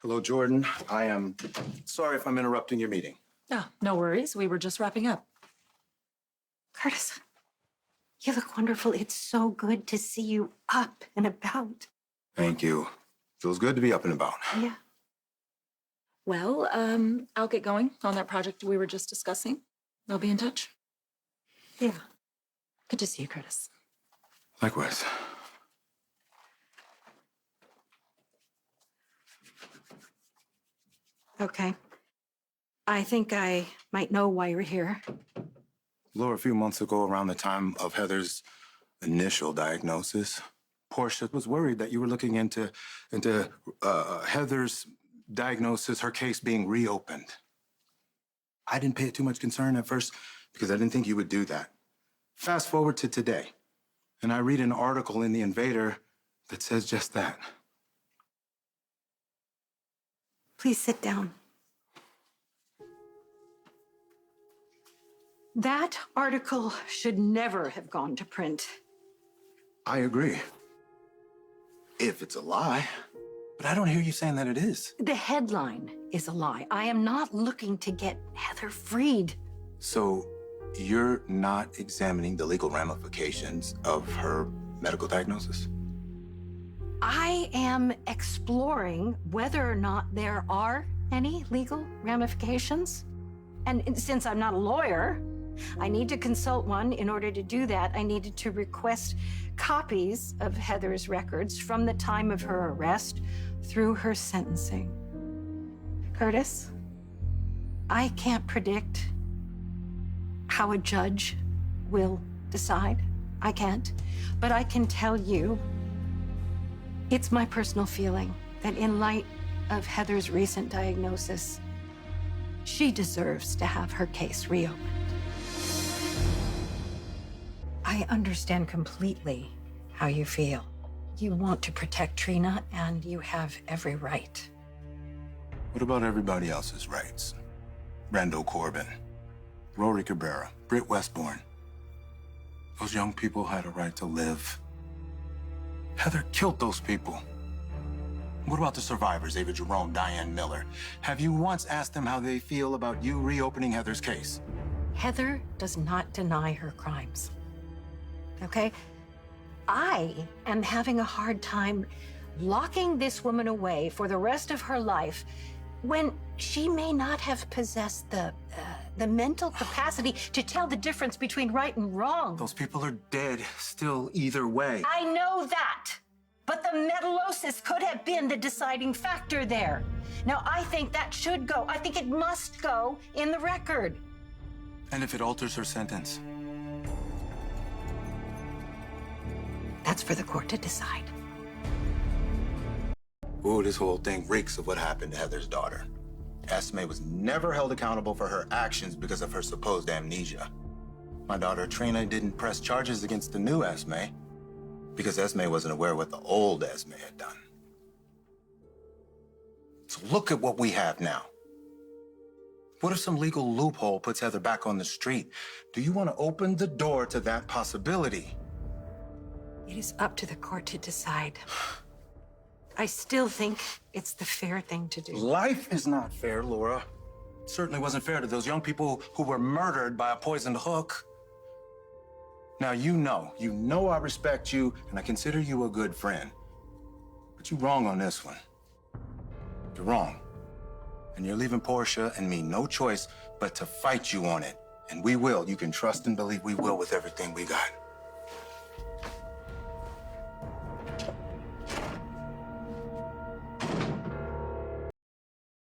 Hello, Jordan. I am sorry if I'm interrupting your meeting. No, no worries. We were just wrapping up. Curtis, you look wonderful. It's so good to see you up and about. Thank you. Feels good to be up and about. Yeah. Well, I'll get going on that project we were just discussing. I'll be in touch. Yeah. Good to see you, Curtis. Likewise. Okay. I think I might know why you're here. Laura, a few months ago, around the time of Heather's initial diagnosis, Portia was worried that you were looking into Heather's diagnosis, her case being reopened. I didn't pay it too much concern at first because I didn't think you would do that. Fast forward to today, and I read an article in The Invader that says just that. Please sit down. That article should never have gone to print. I agree. If it's a lie. But I don't hear you saying that it is. The headline is a lie. I am not looking to get Heather freed. So you're not examining the legal ramifications of her medical diagnosis? I am exploring whether or not there are any legal ramifications. And since I'm not a lawyer, I need to consult one. In order to do that, I needed to request copies of Heather's records from the time of her arrest through her sentencing. Curtis, I can't predict how a judge will decide. I can't. But I can tell you, it's my personal feeling that in light of Heather's recent diagnosis, she deserves to have her case reopened. I understand completely how you feel. You want to protect Trina, and you have every right. What about everybody else's rights? Randall Corbin, Rory Cabrera, Britt Westbourne. Those young people had a right to live. Heather killed those people. What about the survivors, Ava Jerome, Diane Miller? Have you once asked them how they feel about you reopening Heather's case? Heather does not deny her crimes. Okay? I am having a hard time locking this woman away for the rest of her life when she may not have possessed the mental capacity to tell the difference between right and wrong. Those people are dead still either way. I know that, but the metallosis could have been the deciding factor there. Now, I think that should go. I think it must go in the record. And if it alters her sentence? That's for the court to decide. Ooh, this whole thing reeks of what happened to Heather's daughter. Esme was never held accountable for her actions because of her supposed amnesia. My daughter Trina didn't press charges against the new Esme because Esme wasn't aware of what the old Esme had done. So look at what we have now. What if some legal loophole puts Heather back on the street? Do you want to open the door to that possibility? It is up to the court to decide. I still think it's the fair thing to do. Life is not fair, Laura. It certainly wasn't fair to those young people who were murdered by a poisoned hook. Now, you know I respect you, and I consider you a good friend. But you're wrong on this one. You're wrong. And you're leaving Portia and me no choice but to fight you on it. And we will. You can trust and believe we will with everything we got.